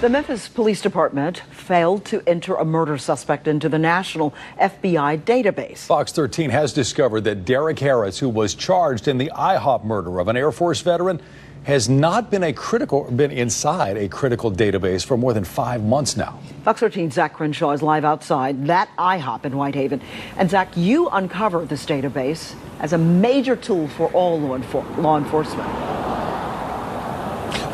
The Memphis Police Department failed to enter a murder suspect into the national FBI database. Fox 13 has discovered that Derek Harris, who was charged in the IHOP murder of an Air Force veteran, has not been inside a critical database for more than 5 months now. Fox 13's Zach Crenshaw is live outside that IHOP in Whitehaven. And Zach, you uncovered this database as a major tool for all law enforcement.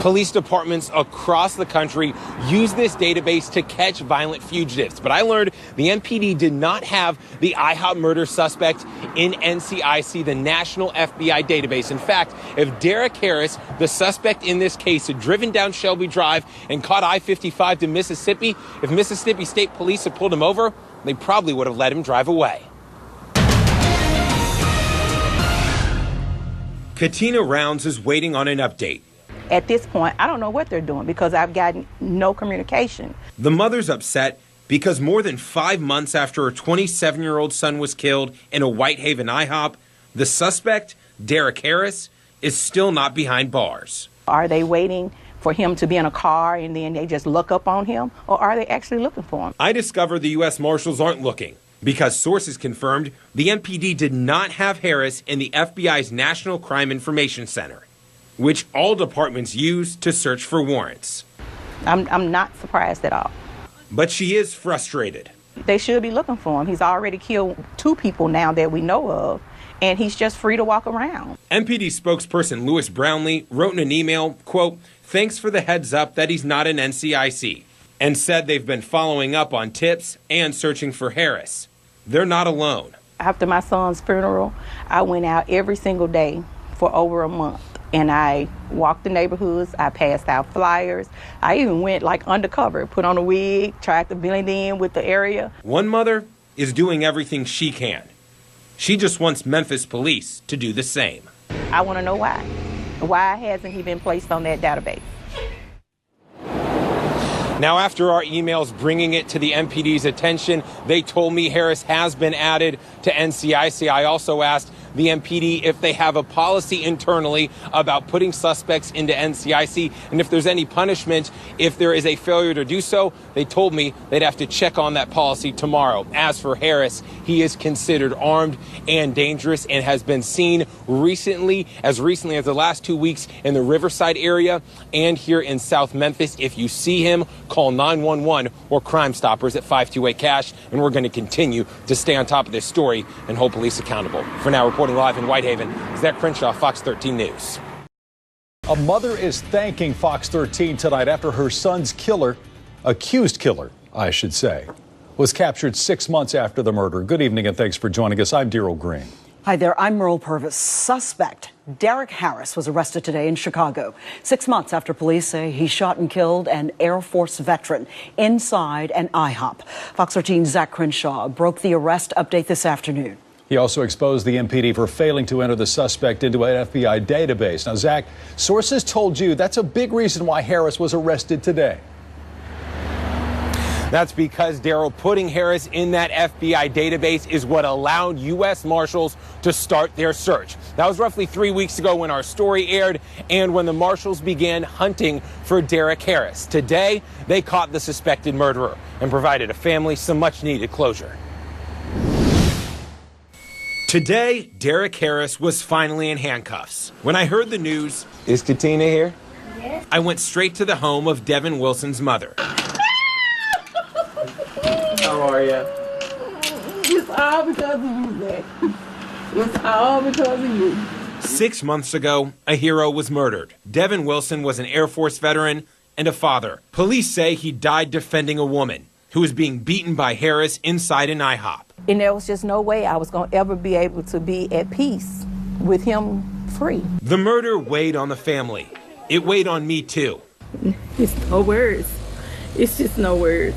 Police departments across the country use this database to catch violent fugitives. But I learned the MPD did not have the IHOP murder suspect in NCIC, the national FBI database. In fact, if Derek Harris, the suspect in this case, had driven down Shelby Drive and caught I-55 to Mississippi, if Mississippi State Police had pulled him over, they probably would have let him drive away. Katina Rounds is waiting on an update. At this point, I don't know what they're doing because I've gotten no communication. The mother's upset because more than 5 months after her 27-year-old son was killed in a Whitehaven IHOP, the suspect, Derek Harris, is still not behind bars. Are they waiting for him to be in a car and then they just look up on him, or are they actually looking for him? I discovered the U.S. Marshals aren't looking because sources confirmed the MPD did not have Harris in the FBI's National Crime Information Center, which all departments use to search for warrants. I'm not surprised at all. But she is frustrated. They should be looking for him. He's already killed 2 people now that we know of, and he's just free to walk around. MPD spokesperson Louis Brownlee wrote in an email, quote, "Thanks for the heads up that he's not in NCIC," and said they've been following up on tips and searching for Harris. They're not alone. After my son's funeral, I went out every single day for over a month. And I walked the neighborhoods, I passed out flyers. I even went like undercover, put on a wig, tried to blend in with the area. One mother is doing everything she can. She just wants Memphis police to do the same. I want to know why. Why hasn't he been placed on that database? Now, after our emails bringing it to the MPD's attention, they told me Harris has been added to NCIC. I also asked the MPD if they have a policy internally about putting suspects into NCIC and if there's any punishment if there is a failure to do so. They told me they'd have to check on that policy tomorrow. As for Harris, he is considered armed and dangerous and has been seen recently as the last 2 weeks in the Riverside area and here in South Memphis. If you see him, call 911 or Crime Stoppers at 528-CASH, and we're going to continue to stay on top of this story and hold police accountable. For now, reporting live in Whitehaven, Zach Crenshaw, Fox 13 News. A mother is thanking Fox 13 tonight after her son's accused killer, I should say, was captured 6 months after the murder. Good evening and thanks for joining us. I'm Daryl Green. Hi there, I'm Merle Purvis. Suspect Derek Harris was arrested today in Chicago, 6 months after police say he shot and killed an Air Force veteran inside an IHOP. Fox 13's Zach Crenshaw broke the arrest update this afternoon. He also exposed the MPD for failing to enter the suspect into an FBI database. Now, Zach, sources told you that's a big reason why Harris was arrested today. That's because, Daryl, putting Harris in that FBI database is what allowed U.S. Marshals to start their search. That was roughly 3 weeks ago when our story aired and when the Marshals began hunting for Derek Harris. Today, they caught the suspected murderer and provided a family some much-needed closure. Today, Derek Harris was finally in handcuffs. When I heard the news, is Katina here? Yes. I went straight to the home of Devin Wilson's mother. How are you? It's all because of you, Zach. It's all because of you. 6 months ago, a hero was murdered. Devin Wilson was an Air Force veteran and a father. Police say he died defending a woman who was being beaten by Harris inside an IHOP. And there was just no way I was going to ever be able to be at peace with him free. The murder weighed on the family. It weighed on me, too. It's no words. It's just no words.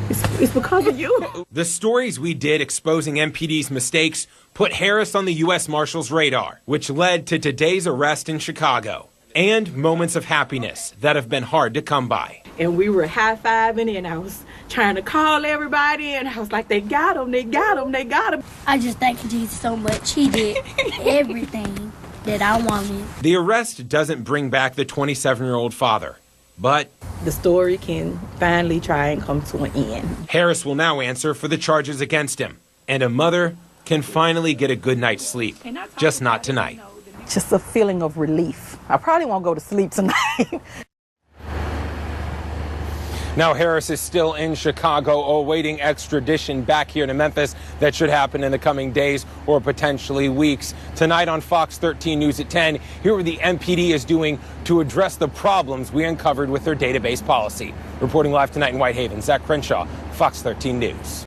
It's because of you. The stories we did exposing MPD's mistakes put Harris on the U.S. Marshals' radar, which led to today's arrest in Chicago. And moments of happiness that have been hard to come by. And we were high-fiving, and I was trying to call everybody, and I was like, they got him, they got him, they got him. I just thank Jesus so much. He did everything that I wanted. The arrest doesn't bring back the 27-year-old father. But the story can finally try and come to an end. Harris will now answer for the charges against him. And a mother can finally get a good night's sleep. Just not tonight. Just a feeling of relief. I probably won't go to sleep tonight. Now Harris is still in Chicago awaiting extradition back here to Memphis. That should happen in the coming days or potentially weeks. Tonight on Fox 13 News at 10, here what the MPD is doing to address the problems we uncovered with their database policy. Reporting live tonight in Whitehaven, Zach Crenshaw, Fox 13 News.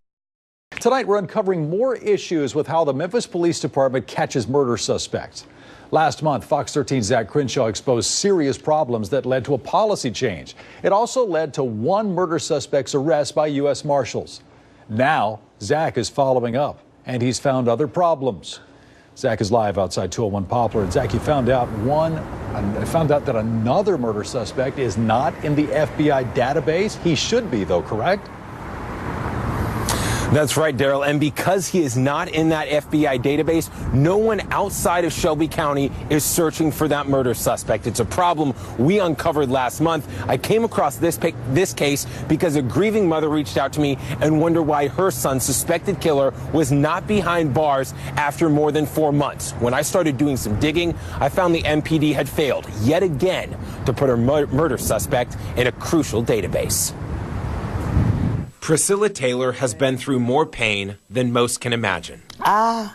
Tonight, we're uncovering more issues with how the Memphis Police Department catches murder suspects. Last month, Fox 13's Zach Crenshaw exposed serious problems that led to a policy change. It also led to one murder suspect's arrest by U.S. Marshals. Now, Zach is following up, and he's found other problems. Zach is live outside 201 Poplar. And Zach, you found out that another murder suspect is not in the FBI database. He should be, though, correct? That's right, Daryl. And because he is not in that FBI database, no one outside of Shelby County is searching for that murder suspect. It's a problem we uncovered last month. I came across this case because a grieving mother reached out to me and wondered why her son's suspected killer was not behind bars after more than 4 months. When I started doing some digging, I found the MPD had failed yet again to put her murder suspect in a crucial database. Priscilla Taylor has been through more pain than most can imagine. I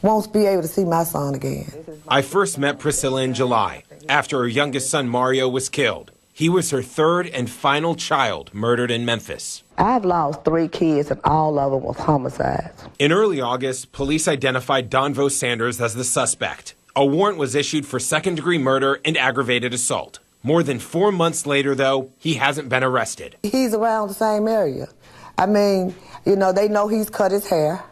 won't be able to see my son again. I first met Priscilla in July after her youngest son Mario was killed. He was her third and final child murdered in Memphis. I've lost 3 kids and all of them was homicides. In early August, police identified Donvo Sanders as the suspect. A warrant was issued for second-degree murder and aggravated assault. More than 4 months later, though, he hasn't been arrested. He's around the same area. I mean, you know, they know he's cut his hair.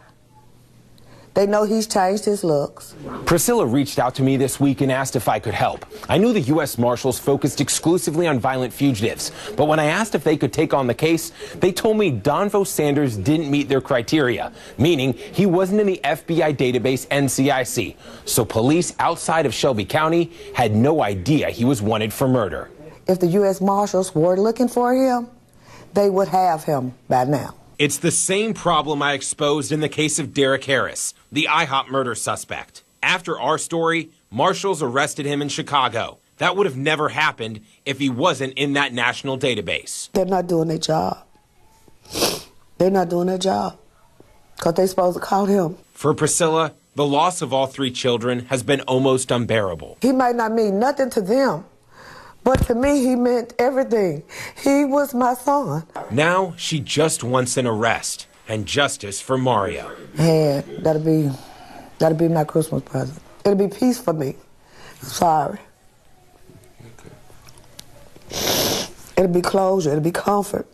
They know he's changed his looks. Priscilla reached out to me this week and asked if I could help. I knew the U.S. Marshals focused exclusively on violent fugitives, but when I asked if they could take on the case, they told me Donvo Sanders didn't meet their criteria, meaning he wasn't in the FBI database NCIC. So police outside of Shelby County had no idea he was wanted for murder. If the U.S. Marshals were looking for him, they would have him by now. It's the same problem I exposed in the case of Derek Harris, the IHOP murder suspect. After our story, marshals arrested him in Chicago. That would have never happened if he wasn't in that national database. They're not doing their job. They're not doing their job because they're supposed to call him. For Priscilla, the loss of all 3 children has been almost unbearable. He might not mean nothing to them, but to me, he meant everything. He was my son. Now she just wants an arrest and justice for Mario. And that'll be my Christmas present. It'll be peace for me. I'm sorry. It'll be closure. It'll be comfort.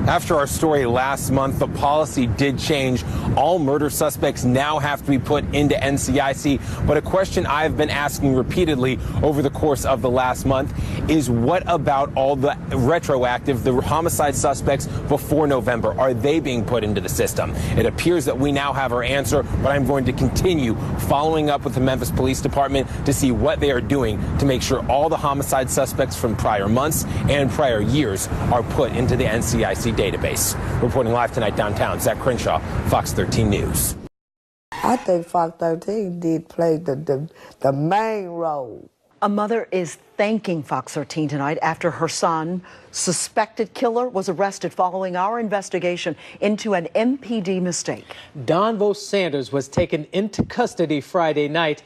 After our story last month, the policy did change. All murder suspects now have to be put into NCIC. But a question I've been asking repeatedly over the course of the last month is what about all the the homicide suspects before November? Are they being put into the system? It appears that we now have our answer, but I'm going to continue following up with the Memphis Police Department to see what they are doing to make sure all the homicide suspects from prior months and prior years are put into the NCIC database. Reporting live tonight downtown, Zach Crenshaw, Fox 13 News. I think Fox 13 did play the main role. A mother is thanking Fox 13 tonight after her son, suspected killer, was arrested following our investigation into an MPD mistake. Donvo Sanders was taken into custody Friday night,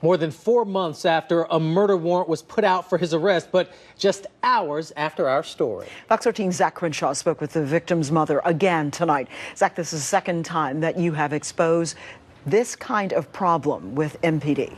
more than 4 months after a murder warrant was put out for his arrest, but just hours after our story. Fox 13's Zach Crenshaw spoke with the victim's mother again tonight. Zach, this is the second time that you have exposed this kind of problem with MPD.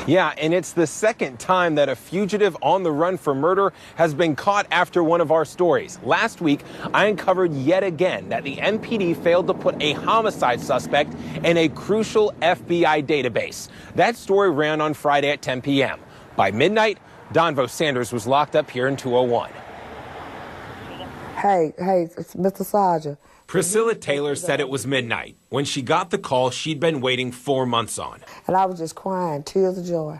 Yeah, and it's the second time that a fugitive on the run for murder has been caught after one of our stories. Last week, I uncovered yet again that the MPD failed to put a homicide suspect in a crucial FBI database. That story ran on Friday at 10 p.m. By midnight, Donvo Sanders was locked up here in 201. Hey, it's Mr. Sergeant. Priscilla Taylor said it was midnight when she got the call she'd been waiting 4 months on. And I was just crying, tears of joy.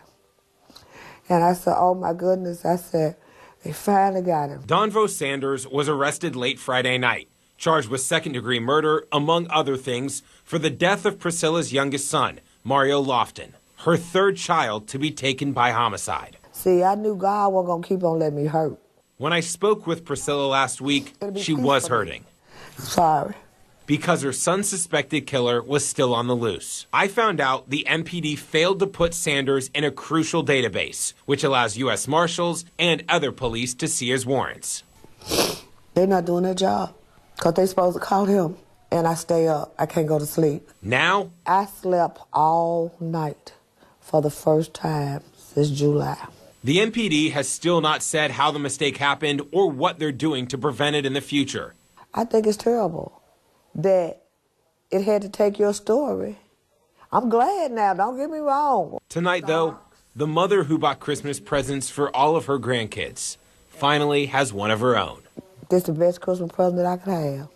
And I said, oh my goodness, I said, they finally got him. Donvo Sanders was arrested late Friday night, charged with second-degree murder, among other things, for the death of Priscilla's youngest son, Mario Lofton, her third child to be taken by homicide. See, I knew God wasn't going to keep on letting me hurt. When I spoke with Priscilla last week, she was hurting. Sorry. Because her son's suspected killer was still on the loose. I found out the MPD failed to put Sanders in a crucial database, which allows U.S. Marshals and other police to see his warrants. They're not doing their job, because they're supposed to call him. And I stay up. I can't go to sleep. Now? I slept all night for the first time since July. The MPD has still not said how the mistake happened or what they're doing to prevent it in the future. I think it's terrible that it had to take your story. I'm glad now, don't get me wrong. Tonight, though, the mother who bought Christmas presents for all of her grandkids finally has one of her own. This is the best Christmas present that I could have.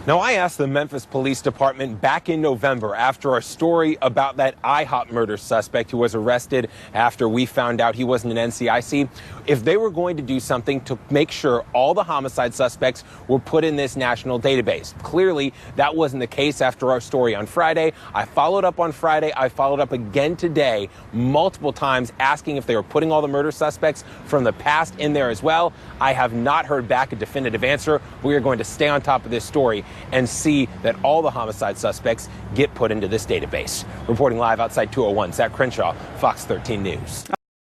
Now, I asked the Memphis Police Department back in November after a story about that IHOP murder suspect who was arrested after we found out he wasn't an NCIC, if they were going to do something to make sure all the homicide suspects were put in this national database. Clearly, that wasn't the case after our story on Friday. I followed up on Friday. I followed up again today, multiple times, asking if they were putting all the murder suspects from the past in there as well. I have not heard back a definitive answer. We are going to stay on top of this story and see that all the homicide suspects get put into this database. Reporting live outside 201, Zach Crenshaw, Fox 13 News.